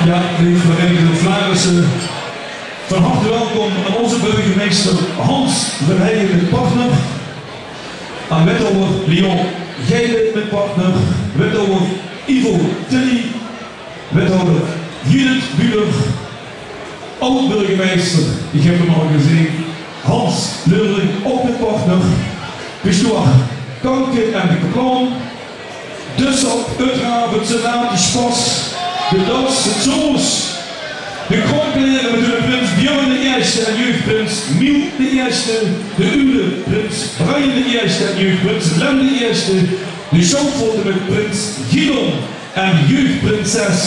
Ja, lieve Vereniging Vlaarissen, van harte welkom aan onze burgemeester Hans Verheijen met partner, aan wethouder Leon Geijlen met partner, wethouder Ivo Tilly, wethouder Judith Buller, oud-burgemeester, ik heb hem al gezien, Hans Leurling ook met partner, Pistoir Kanke en de Kaplan, dus op Utrecht, het Senaat, de Spas, de Das, het Zoos, de grondkleren met de prins Björn de Eerste en jeugdprins Miel de Eerste, de Ude prins Brian de Eerste en jeugdprins Lem de Eerste, de showfoto met prins Gidon en jeugdprinses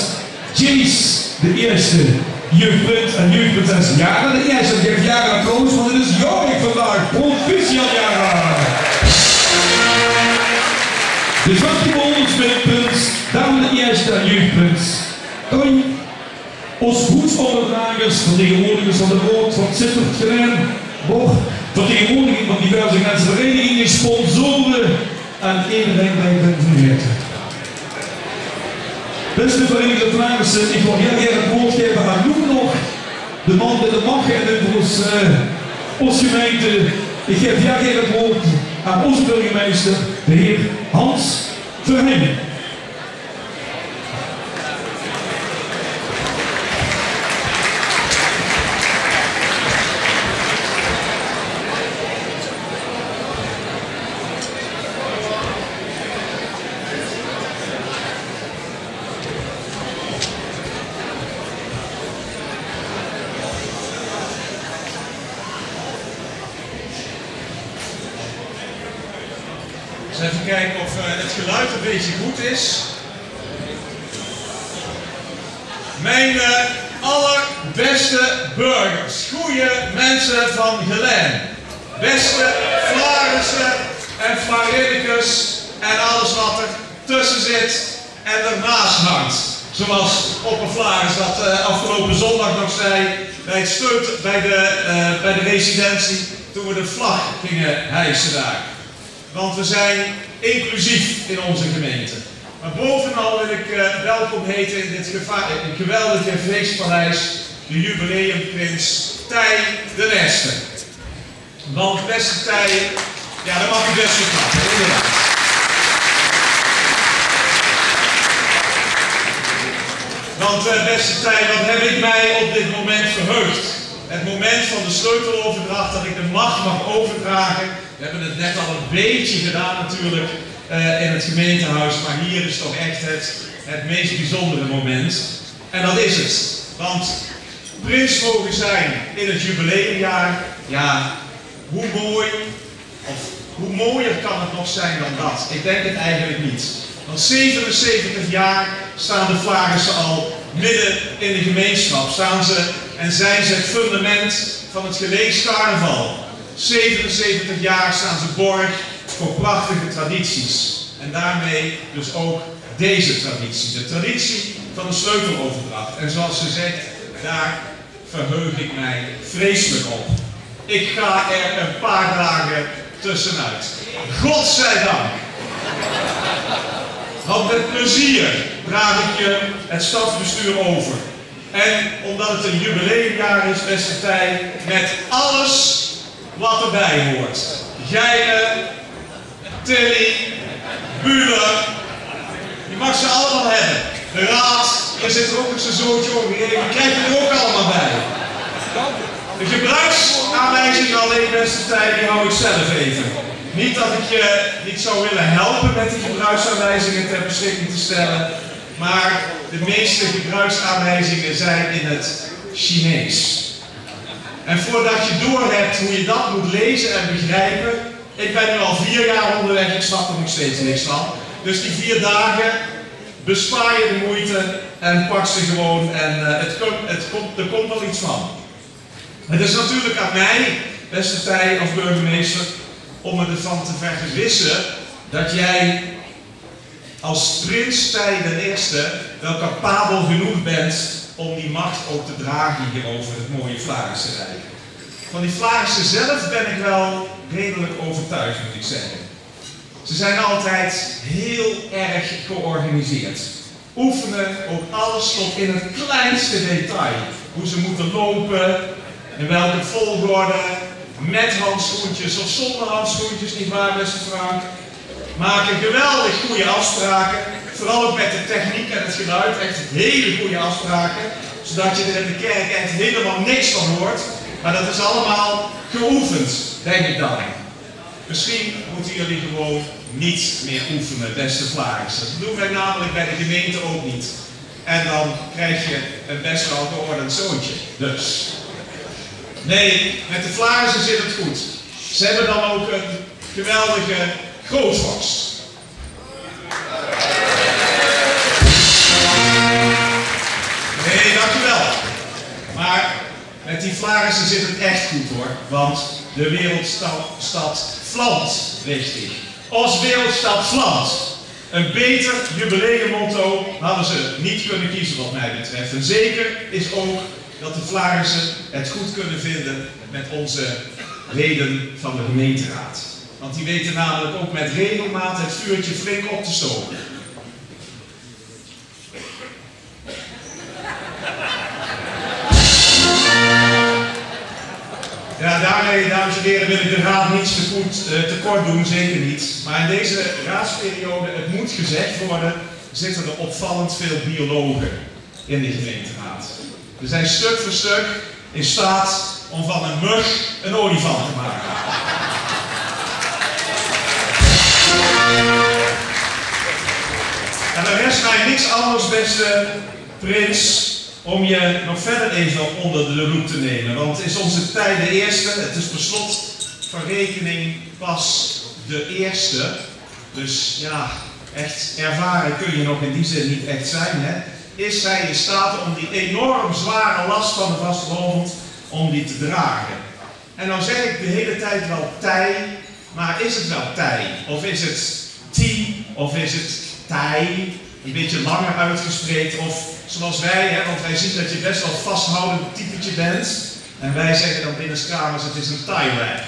Jace de Eerste, jeugdprins en jeugdprinses Jara de Eerste. Ik geef Jara een applaus, want het is jarig vandaag, proficiat Jara! De zwarte bewondersprins, Dame de Eerste en jeugdprins Toy, ons hoedsonderdragers, vertegenwoordigers van de Rood, van Sittert, Glen, Boch, vertegenwoordiging van diverse mensenverenigingen, sponsoren en iedereen bij ben vergeten. Beste Verenigde Vlaarissen, ik wil heel graag het woord geven aan Loek nog, de man met de macht en ons gemeente. Ik geef heel graag het woord aan onze burgemeester, de heer Hans Verheijen. Even kijken of het geluid een beetje goed is. Mijn allerbeste burgers, goede mensen van Gelen, beste Vlaarissen en Vlarinnekes en alles wat er tussen zit en ernaast hangt. Zoals Oppe Vlaris dat afgelopen zondag nog zei bij de residentie toen we de vlag gingen hijsen daar. Want we zijn inclusief in onze gemeente. Maar bovenal wil ik welkom heten in dit geweldige feestpaleis de jubileumprins Tij de Neste. Want beste Tij, ja dat mag je best wel knappen, inderdaad. Want beste Tij, wat heb ik mij op dit moment verheugd. Het moment van de sleuteloverdracht dat ik de macht mag overdragen. We hebben het net al een beetje gedaan natuurlijk in het gemeentehuis, maar hier is toch echt het meest bijzondere moment. En dat is het. Want prins mogen zijn in het jubileumjaar, ja, hoe mooi, of hoe mooier kan het nog zijn dan dat? Ik denk het eigenlijk niet. Want 77 jaar staan de Vlaarissen al midden in de gemeenschap. Staan ze en zijn ze het fundament van het Geleens carnaval. 77 jaar staan ze borg voor prachtige tradities. En daarmee dus ook deze traditie. De traditie van de sleuteloverdracht. En zoals ze zegt, daar verheug ik mij vreselijk op. Ik ga er een paar dagen tussenuit. Godzijdank. Want met plezier draag ik je het stadsbestuur over. En omdat het een jubileumjaar is, beste Tij, met alles wat erbij hoort. Geijlen, Tilly, Buller, je mag ze allemaal hebben. De raad, hier zit er ook een zootje overgegeven, die krijg je er ook allemaal bij. De gebruiksaanwijzing alleen, beste Tij, die hou ik zelf even. Niet dat ik je niet zou willen helpen met die gebruiksaanwijzingen ter beschikking te stellen, maar de meeste gebruiksaanwijzingen zijn in het Chinees. En voordat je doorhebt hoe je dat moet lezen en begrijpen, ik ben nu al 4 jaar onderweg, ik snap er nog steeds niks van. Dus die 4 dagen bespaar je de moeite en pak ze gewoon en er komt wel iets van. Het is natuurlijk aan mij, beste Tij als burgemeester, om me ervan te vergewissen dat jij als prins Tij de Eerste wel capabel genoeg bent om die macht ook te dragen hier over het mooie Vlaarse Rijk. Van die Vlaarsen zelf ben ik wel redelijk overtuigd, moet ik zeggen. Ze zijn altijd heel erg georganiseerd. oefenen ook alles tot in het kleinste detail. Hoe ze moeten lopen, in welke volgorde, met handschoentjes of zonder handschoentjes, nietwaar beste Frank? Maken geweldig goede afspraken, vooral ook met de techniek en het geluid, echt hele goede afspraken, zodat je er in de kerk echt helemaal niks van hoort. Maar dat is allemaal geoefend, denk ik dan. Misschien moeten jullie gewoon niet meer oefenen, beste Vlaarsen. Dat doen wij namelijk bij de gemeente ook niet. En dan krijg je een best wel geordend zoontje. Dus. Nee, met de Vlaarsen zit het goed. Ze hebben dan ook een geweldige grootvorst. Nee, dankjewel. Maar met die Vlaarsen zit het echt goed hoor. Want de wereldstad vlamt richtig. Als wereldstad vlamt. Een beter jubileummotto hadden ze niet kunnen kiezen wat mij betreft. En zeker is ook dat de Vlaarsen het goed kunnen vinden met onze leden van de gemeenteraad. Want die weten namelijk ook met regelmaat het vuurtje flink op te stoken. Ja, daarmee, dames en heren, wil ik de raad niets tekort doen, zeker niet. Maar in deze raadsperiode, het moet gezegd worden, zitten er opvallend veel biologen in de gemeenteraad. We zijn stuk voor stuk in staat om van een mug een olifant te maken. En er rest mij niks anders, beste Prins, om je nog verder even onder de loep te nemen. Want het is onze tijd de eerste, het is per slot van rekening pas de eerste. Dus ja, echt ervaren kun je nog in die zin niet echt zijn. Hè? Is zij in staat om die enorm zware last van de vastelovend, om die te dragen? En dan zeg ik de hele tijd wel tij, maar is het wel tij? Of is het tie? Of is het tij? Een beetje langer uitgesproken, of zoals wij, hè, want wij zien dat je best wel vasthoudend typetje bent. En wij zeggen dan binnenskamers, het is een tie-wrap.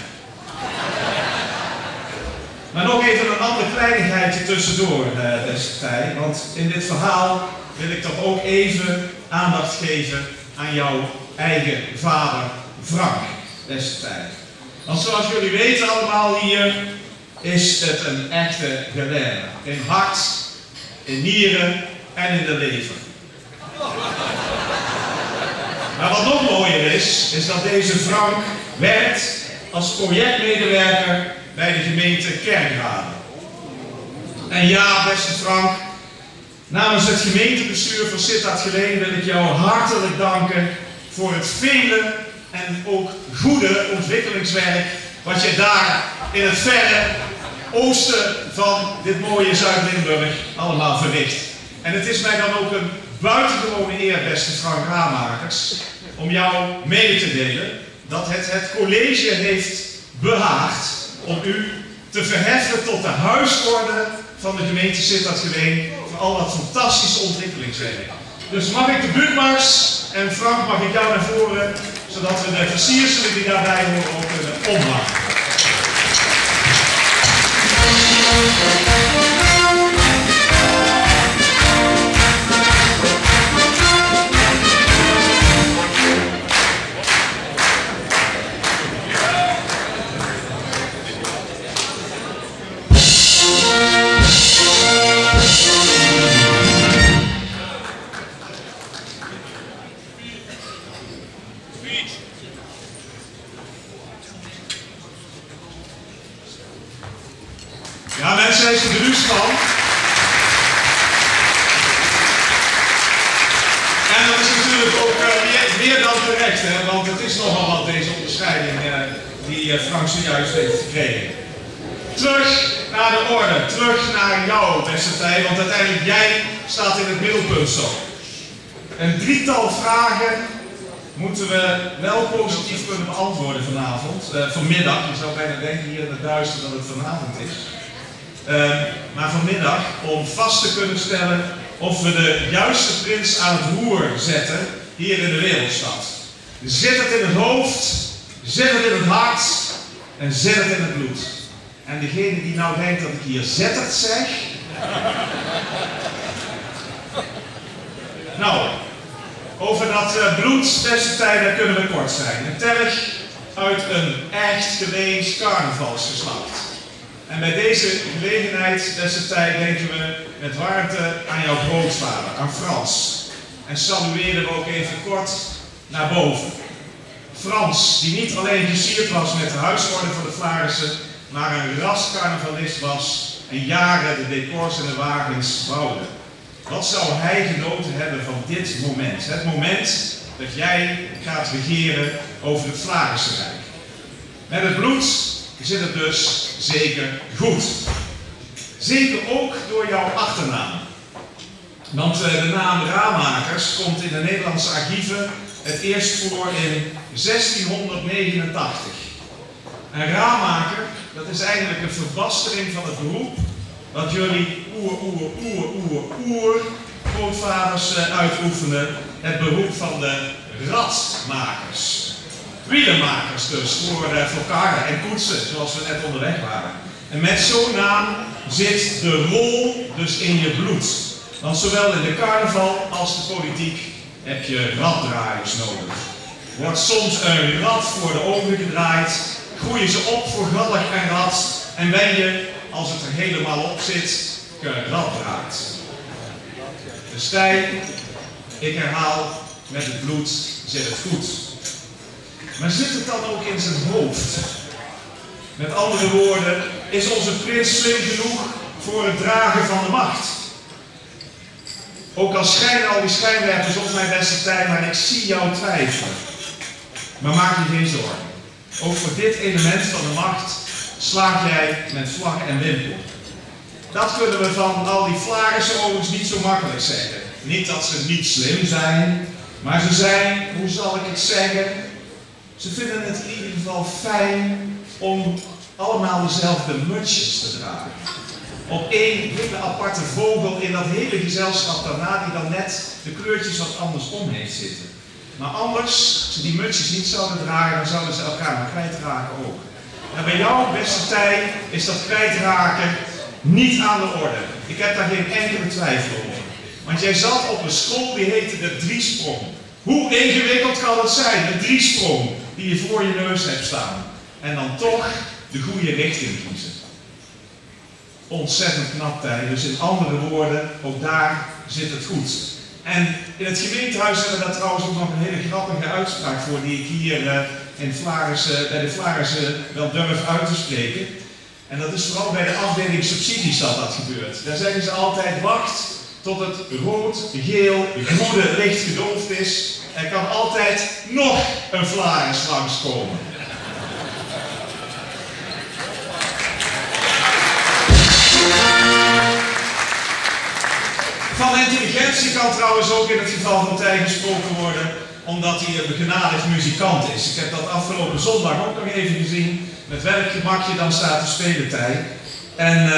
Maar nog even een ander kleinigheidje tussendoor, beste Tij. Want in dit verhaal wil ik toch ook even aandacht geven aan jouw eigen vader Frank, beste Tij. Want zoals jullie weten allemaal hier, is het een echte galère. In hart, in nieren en in de lever. Maar wat nog mooier is dat deze Frank werkt als projectmedewerker bij de gemeente Kerkrade. En ja, beste Frank, namens het gemeentebestuur van Sittard Geleen wil ik jou hartelijk danken voor het vele en ook goede ontwikkelingswerk wat je daar in het verre oosten van dit mooie Zuid-Limburg allemaal verricht. En het is mij dan ook een buitengewone eer, beste Frank Ramakers, om jou mede te delen dat het college heeft behaagd om u te verheffen tot de huisorde van de gemeente Sittard Geleen voor al dat fantastische ontwikkelingswerk. Dus mag ik de buurtmars en Frank mag ik jou naar voren, zodat we de versierselen die daarbij horen ook kunnen omhangen. Ja, mensen, heeft er gerust van. En dat is natuurlijk ook meer dan terecht, hè, want het is nogal wat deze onderscheiding die Frank zojuist heeft gekregen. Terug naar de orde, terug naar jou, beste Tij, want uiteindelijk jij staat in het middelpunt zo. Een drietal vragen moeten we wel positief kunnen beantwoorden vanavond, vanmiddag. Je zou bijna denken hier in het duister dat het vanavond is. Maar vanmiddag om vast te kunnen stellen of we de juiste prins aan het roer zetten hier in de wereldstad. Zet het in het hoofd, zet het in het hart en zet het in het bloed. En degene die nou denkt dat ik hier zet het zeg, Nou, over dat bloed beste tijd, daar kunnen we kort zijn. Een telg uit een echt geweest carnavalsgeslacht. En bij deze gelegenheid, beste tijd, denken we met warmte aan jouw grootvader, aan Frans. En salueren we ook even kort naar boven. Frans, die niet alleen gesierd was met de huisorde voor de Vlaarsen, maar een rascarnavalist was en jaren de decors en de wagens bouwde. Wat zou hij genoten hebben van dit moment? Het moment dat jij gaat regeren over het Vlaarse Rijk. Met het bloed zit het dus zeker goed. Zeker ook door jouw achternaam. Want de naam Ramakers komt in de Nederlandse archieven het eerst voor in 1689. En Ramaker, dat is eigenlijk een verbastering van het beroep wat jullie grootvaders uitoefenden, het beroep van de radmakers. Wielenmakers dus, voor karren en koetsen, zoals we net onderweg waren. En met zo'n naam zit de rol dus in je bloed. Want zowel in de carnaval als de politiek heb je raddraaiers nodig. Wordt soms een rad voor de ogen gedraaid, groeien ze op voor gallig en rad en ben je, als het er helemaal op zit, geraddraaid. De stijl, ik herhaal, met het bloed zit het goed. Maar zit het dan ook in zijn hoofd? Met andere woorden, is onze prins slim genoeg voor het dragen van de macht? Ook al schijnen al die schijnwerpers op mijn beste tijd, maar ik zie jou twijfelen. Maar maak je geen zorgen. Ook voor dit element van de macht slaag jij met vlag en wimpel. Dat kunnen we van al die Vlaarsen overigens niet zo makkelijk zeggen. Niet dat ze niet slim zijn, maar ze zijn, hoe zal ik het zeggen, ze vinden het in ieder geval fijn om allemaal dezelfde mutsjes te dragen. Op één hele aparte vogel in dat hele gezelschap daarna, die dan net de kleurtjes wat anders om heeft zitten. Maar anders, als ze die mutsjes niet zouden dragen, dan zouden ze elkaar maar kwijtraken ook. En bij jou, beste Tij, is dat kwijtraken niet aan de orde. Ik heb daar geen enkele twijfel over. Want jij zat op een school die heette de driesprong. Hoe ingewikkeld kan het zijn, een driesprong die je voor je neus hebt staan. En dan toch de goede richting kiezen. Ontzettend knap, Tij. Dus in andere woorden, ook daar zit het goed. En in het gemeentehuis hebben we daar trouwens ook nog een hele grappige uitspraak voor, die ik hier bij de Vlaarsen wel durf uit te spreken. En dat is vooral bij de afdeling subsidies dat gebeurt. Daar zeggen ze altijd, wacht tot het rood, geel, groene licht gedoofd is. Er kan altijd nog een Vlaars langskomen. Van intelligentie kan trouwens ook in het geval van Tij gesproken worden, omdat hij een begenadigd muzikant is. Ik heb dat afgelopen zondag ook nog even gezien, met welk gemak je dan staat te spelen, Tij. En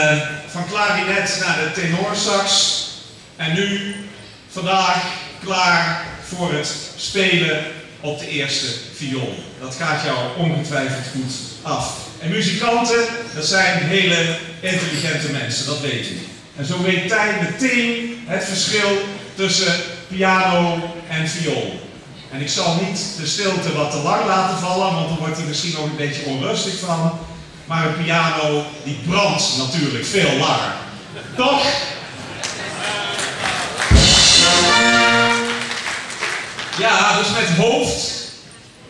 van klarinet naar de tenorsax. En nu, vandaag, klaar voor het spelen op de eerste viool. Dat gaat jou ongetwijfeld goed af. En muzikanten, dat zijn hele intelligente mensen, dat weet u. En zo weet Tij meteen het verschil tussen piano en viool. En ik zal niet de stilte wat te lang laten vallen, want dan wordt hij misschien ook een beetje onrustig van. Maar een piano, die brandt natuurlijk veel langer. Toch? Ja, dus met hoofd,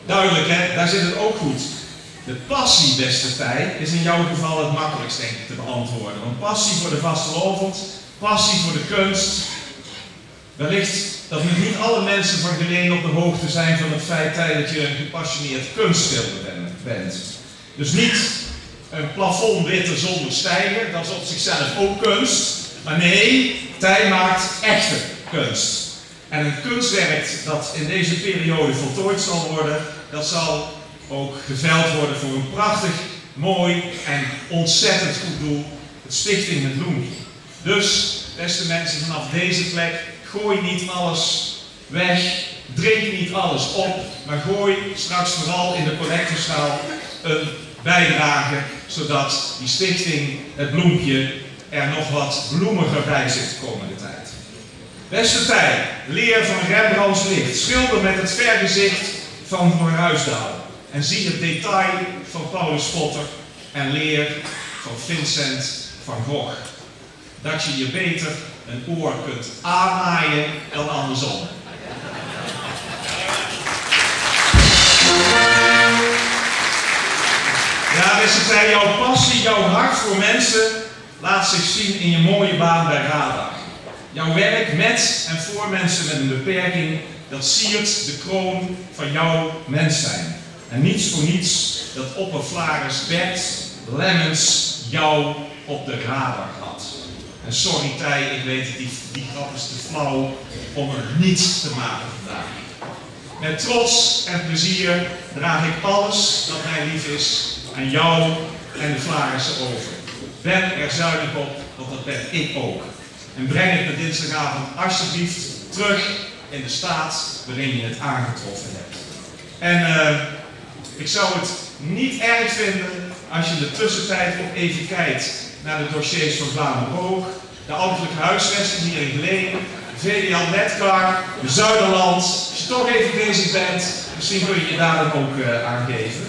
duidelijk hè, daar zit het ook goed. De passie, beste Tij, is in jouw geval het makkelijkst denk ik te beantwoorden. Want passie voor de vastelovend, passie voor de kunst. Wellicht dat niet alle mensen van Geleen op de hoogte zijn van het feit Tij, dat je een gepassioneerd kunstschilder bent. Dus niet een plafond witte zonder stijger, dat is op zichzelf ook kunst. Maar nee, Tij maakt echte kunst. En een kunstwerk dat in deze periode voltooid zal worden, dat zal ook geveild worden voor een prachtig, mooi en ontzettend goed doel, het Stichting Het Bloempje. Dus, beste mensen, vanaf deze plek, gooi niet alles weg, drink niet alles op, maar gooi straks vooral in de collectorschaal een bijdrage, zodat die Stichting Het Bloempje er nog wat bloemiger bij zit de komende tijd. Beste Tij, leer van Rembrandts licht. Schilder met het vergezicht van Van Ruisdael. En zie het detail van Paulus Potter. En leer van Vincent van Gogh. Dat je je beter een oor kunt aanmaaien dan andersom. Ja, beste Tij, jouw passie, jouw hart voor mensen laat zich zien in je mooie baan bij Radar. Jouw werk met en voor mensen met een beperking, dat siert de kroon van jouw mens zijn. En niets voor niets dat oppervlaris Bert Lemmens jou op de radar had. En sorry Tij, ik weet het, die grap is te flauw om er niets te maken vandaag. Met trots en plezier draag ik alles dat mij lief is aan jou en de Vlarissen over. Ben er zuinig op, want dat ben ik ook. En breng het me dinsdagavond alsjeblieft terug in de staat waarin je het aangetroffen hebt. En ik zou het niet erg vinden als je de tussentijd ook even kijkt naar de dossiers van Vlaanderen-Roog, de ouderlijke huisvesting hier in Geleen, VDL Netcar, de Zuiderland. Als je toch even bezig bent, misschien kun je je daar dan ook aan geven.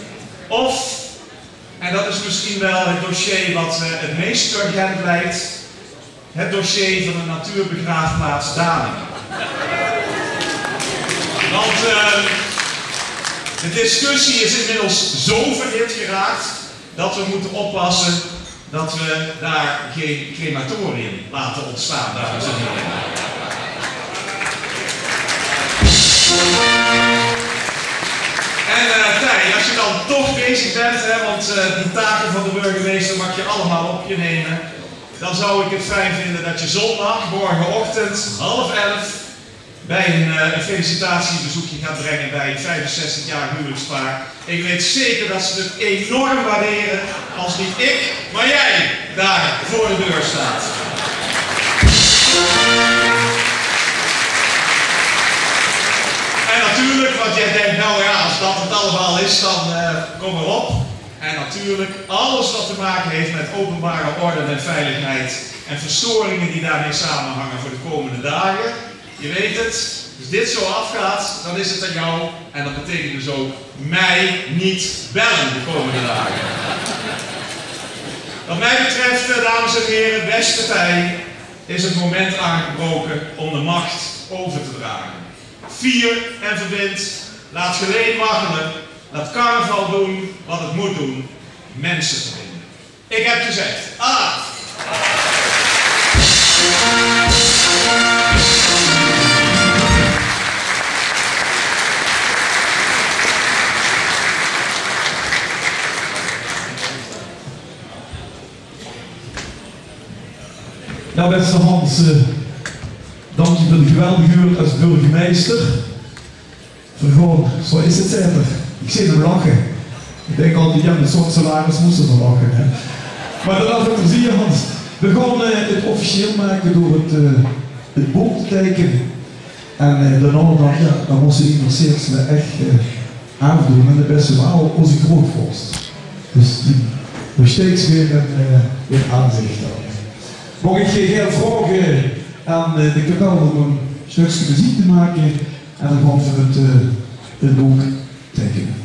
Of, en dat is misschien wel het dossier wat het meest urgent lijkt, het dossier van de natuurbegraafplaats Daningen. Want de discussie is inmiddels zo verhit geraakt dat we moeten oppassen dat we daar geen crematorium laten ontstaan, dames en heren. En Tij, als je dan toch bezig bent, hè, want die taken van de burgemeester mag je allemaal op je nemen, dan zou ik het fijn vinden dat je zondag, morgenochtend, 10:30, bij een felicitatiebezoekje gaat brengen bij een 65-jarig huwelijkspaar. Ik weet zeker dat ze het enorm waarderen als niet ik, maar jij daar voor de deur staat. En natuurlijk, want jij denkt, nou ja, als dat het allemaal is, dan kom maar op. En natuurlijk, alles wat te maken heeft met openbare orde en veiligheid en verstoringen die daarmee samenhangen voor de komende dagen. Je weet het, als dit zo afgaat, dan is het aan jou en dat betekent dus ook mij niet bellen de komende dagen. Wat mij betreft, dames en heren, beste Tij, is het moment aangebroken om de macht over te dragen. Vier en verbind, laat Geleen waggelen, laat carnaval doen wat het moet doen, mensen verbinden. Ik heb gezegd, Ja, beste Hans, dank je voor de geweldige uur als burgemeester. Gewoon, zo is het zeker. Ik zie hem lachen. Ik denk altijd, ja, met zo'n salaris moesten we lachen. Hè. Maar dan had ik plezier, Hans. We gaan het officieel maken door het boek te tekenen. En daarna dan moest de interesseerders me echt aandoen. En de beste wel onze grootvorst. Dus die nog steeds weer een aanzicht houden. Mag ik je heel vragen aan de kapel om een stukje muziek te maken en dan gaan we het boek tekenen.